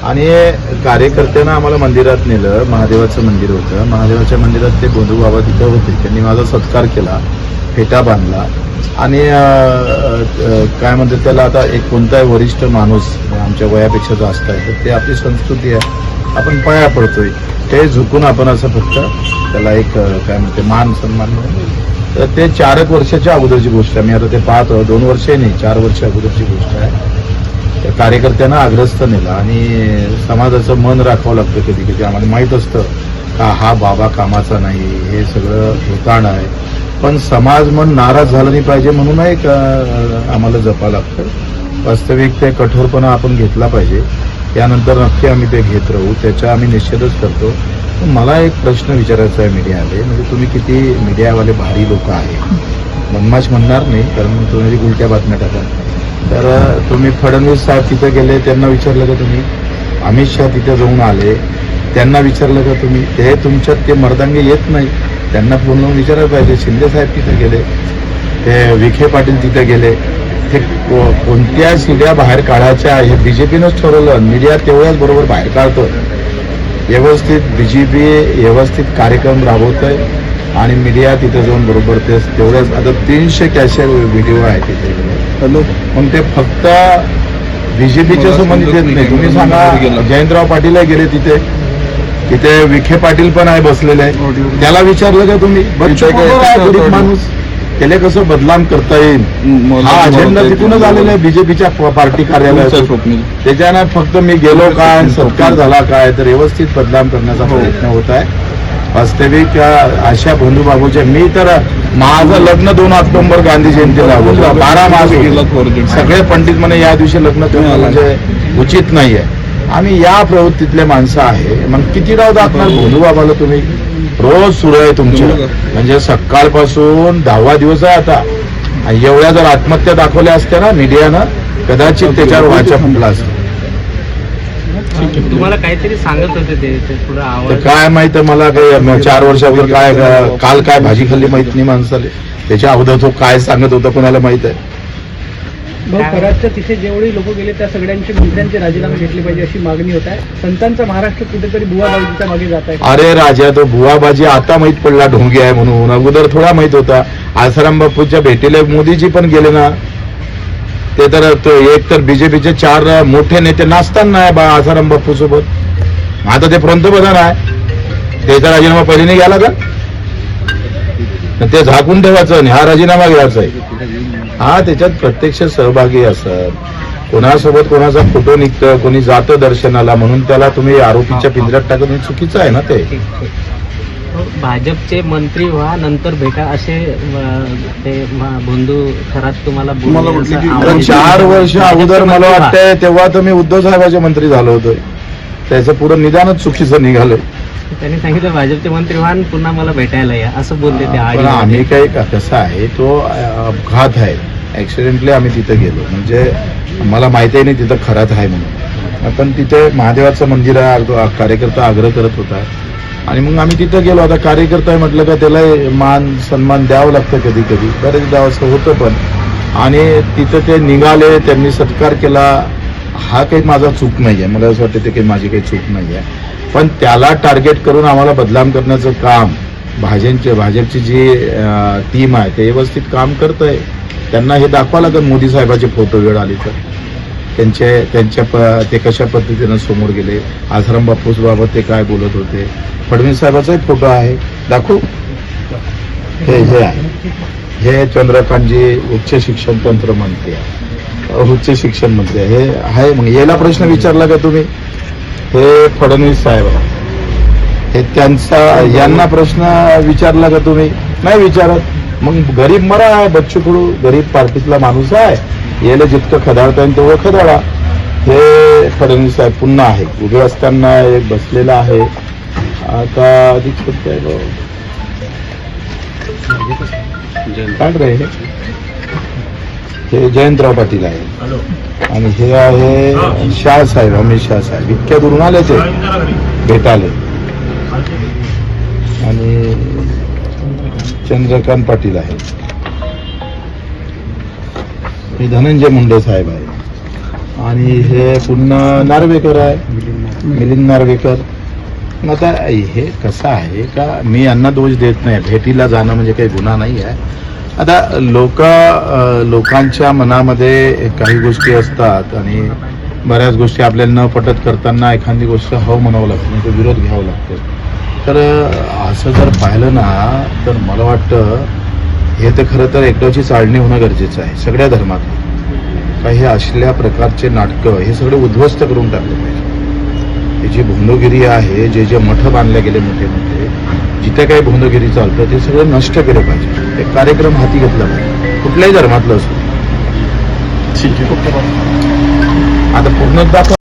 आणि कार्यकर्त्यांना आम्हाला मंदिरात नेलं. महादेवाचं मंदिर होतं. महादेवाच्या मंदिरात ते बंधू बाबा तिथं होते. त्यांनी माझा सत्कार केला, फेटा बांधला आणि काय म्हणतात त्याला, आता एक कोणताही वरिष्ठ माणूस आमच्या वयापेक्षा जास्त आहे तर ते आपली संस्कृती आहे, आपण पाया पडतोय, ते झुकून आपण असं फक्त त्याला एक काय म्हणते मान सन्मान म्हणून. तर ते 4 वर्षाच्या अगोदरची गोष्ट आहे. मी आता ते पाहतो, 2 वर्षे नाही 4 वर्ष अगोदरची गोष्ट आहे. त्या कार्यकर्त्यांना आग्रस्त नेला आणि समाजाचं मन राखावं लागतं कधी कधी. आम्हाला माहीत असतं का हा बाबा कामाचा नाही, हे सगळं होताण आहे, पण समाज मन नाराज झाला नाही पाहिजे म्हणून एक आम्हाला जपावं लागतं. वास्तविक ते कठोरपणा आपण घेतला पाहिजे. त्यानंतर नक्की आम्ही ते घेत राहू, त्याचा आम्ही निषेधच करतो. मला एक प्रश्न विचारायचा आहे मीडियावाले, म्हणजे तुम्ही किती मीडियावाले भारी लोक आहे, मनमाश म्हणणार नाही कारण तुम्ही उलट्या बातम्या टाका. तर तुम्ही फडणवीस साहेब तिथे गेले, त्यांना विचारलं का तुम्ही? अमित शहा तिथे जाऊन आले, त्यांना विचारलं का तुम्ही? ते तुमच्यात ते मर्दांगे येत नाही, त्यांना फोन लावून विचारायला पाहिजे. शिंदे साहेब तिथे गेले, ते विखे पाटील तिथे गेले, ते कोणत्या शिड्या बाहेर काढायच्या हे बीजेपीनंच ठरवलं. मीडिया तेवढ्याच बरोबर बाहेर काढतो. व्यवस्थित बीजेपी व्यवस्थित कार्यक्रम राबवत आहे आणि मीडिया तिथे जाऊन बरोबर ते तेवढ्याच. आता 300 कॅशर व्हिडिओ आहे तिथे. हॅलो, मग ते फक्त बीजेपीच्या संबंधित येत नाही. तुम्ही सांगा, जयंतराव पाटील गेले तिथे, तिथे विखे पाटील पण आहे बसलेले, त्याला विचारलं का तुम्ही? गरीब माणूस, त्याला कसं बदनाम करता येईल हा अजेंडा तिथूनच आलेला आहे बीजेपीच्या पार्टी कार्यालयात. त्याच्यानं फक्त मी गेलो काय, सत्कार झाला काय, तर व्यवस्थित बदनाम करण्याचा प्रयत्न होत आहे. वास्तविक अशा बंधू बाबूच्या, मी तर माझं लग्न 2 ऑक्टोबर गांधी जयंतीला होतं, 12 मार्च सगळे पंडित म्हणे या दिवशी लग्न करणं म्हणजे उचित नाहीये. आम्ही या प्रवृत्तीतले माणसं आहे. मग किती राव दाखणार बंधू बाबाला तुम्ही? रोज सुरू आहे तुमच्या, म्हणजे सकाळपासून 10वा दिवस आहे आता. एवढ्या जर आत्महत्या दाखवल्या असत्या ना मीडियानं, कदाचित त्याच्यावर वाचा फुटला असता. तुम्हाला काहीतरी सांगत होते ते थोडं आवाज काय माहित मला, काही 4 वर्षावर काय काल काय भाजी खाल्ली माहित नाही माणसाला. त्याच्या अगोदर तो काय सांगत होता कोणाला माहित आहे? कराडच्या तिथे जेवढे लोक गेले त्या सगळ्यांचे मंत्र्यांचे राजीनामे घेतले पाहिजे अशी मागणी होत आहे. संतांचा महाराष्ट्र कुठेतरी बुवाबाजीच्या मागे जात आहे. अरे राजा, तो बुवाबाजी आता माहित पडला ढोंगी आहे म्हणून, अगोदर थोडा माहित होता. आसाराम बापूच्या भेटीला मोदीजी पण गेले ना, ते तर एक तर बीजेपीचे 4 मोठे नेते नाचताना आहे आसाराम बापू सोबत. आता ते पंतप्रधान आहे, त्याचा राजीनामा पहिले नाही घ्यायला का? ते झाकून ठेवायचं आणि हा राजीनामा घ्यायचा आहे. हा त्याच्यात प्रत्यक्ष सहभागी असत. कोणासोबत कोणाचा फोटो निघतं, कोणी जातं दर्शनाला, म्हणून त्याला तुम्ही आरोपीच्या पिंजऱ्यात टाकणं चुकीचं आहे ना. ते भाजपचे मंत्री व्हा नंतर भेटा असे ते बंधू खरात तुम्हाला 4 वर्ष अगोदर मला वाटतंय तेव्हा तर मी उद्धव साहेबांचे मंत्री झालो होतो. त्याचं पुढं निदानच चुकीचं निघालंय. त्यांनी सांगितलं भाजपचे मंत्री व्हा पुन्हा मला भेटायला या असं बोलते ते. आम्ही काही कसं आहे, तो अपघात आहे, ऍक्सिडेंटली आम्ही तिथे गेलो, म्हणजे मला माहिती नाही तिथं खरात आहे म्हणून. पण तिथे महादेवाचं मंदिर आहे, कार्यकर्ता आग्रह करत होता आणि मग आम्ही तिथं गेलो. आता कार्यकर्ता म्हटलं का त्याला मान सन्मान द्यावं लागतं कधी कधी, बरेचदा असं होतं पण. आणि तिथं ते निघाले, त्यांनी सत्कार केला. हा काही माझा चूक नाही आहे, मला असं वाटतं ते काही माझी काही चूक नाही आहे. पण त्याला टार्गेट करून आम्हाला बदनाम करण्याचं काम भाजपची जी टीम आहे ते व्यवस्थित काम करत आहे. त्यांना हे दाखवा लागेल मोदी साहेबाचे फोटो वेळ आली तर ते कशा पद्धतीनं समोर गेले, आसाराम बापूस बाबत ते काय बोलत होते. फडणवीस साहेबाचाही फोटो आहे, दाखवू. हे आहे, हे चंद्रकांतजी उच्च शिक्षण तंत्र मंत्री आहे, उच्च शिक्षण मंत्री हे आहे. मग याला प्रश्न विचारला का तुम्ही? हे फडणवीस साहेब हे त्यांचा, यांना प्रश्न विचारला का तुम्ही? नाही विचारत. मग गरीब मरा आहे, बच्चू कडू गरीब पार्टीतला माणूस आहे, याला जितकं खदाडता येईल तेवढं खदाडा. हे फडणवीस साहेब पुन्हा आहे, उभे असताना एक बसलेला आहे. आता अधिक सत्य आहे काय रे, हे जयंतराव पाटील आहे आणि हे आहे शाह साहेब, अमित शाह साहेब. इतक्या दुरून आले ते भेटाले. आणि चंद्रकांत पाटील आहे, हे धनंजय मुंडे साहेब आहे आणि हे पुन्हा नार्वेकर आहे. मिलिंद नार्वेकर. मग आता हे कसं आहे का मी यांना दोष देत नाही, भेटीला जाणं म्हणजे काही गुन्हा नाही आहे. आता लोकांच्या मनामध्ये काही गोष्टी असतात आणि बऱ्याच गोष्टी आपल्याला न पटत करताना एखादी गोष्ट हो म्हणावं लागतं, म्हणजे विरोध घ्यावा लागतो. तर असं जर पाहिलं ना तर मला वाटतं हे तर खरं तर एकदाची चाळणी होणं गरजेचं आहे सगळ्या धर्मात. काही हे असल्या प्रकारचे नाटकं हे सगळे उद्ध्वस्त करून टाकले पाहिजे. ही जी भोंदोगिरी आहे, जे मठ बांधले गेले मोठे मोठे, जिथे काही भोंदोगिरी चालतं ते सगळं नष्ट केलं पाहिजे. एक कार्यक्रम हाती घेतला पाहिजे कुठल्याही धर्मातलं असो. आता पूर्ण दाखव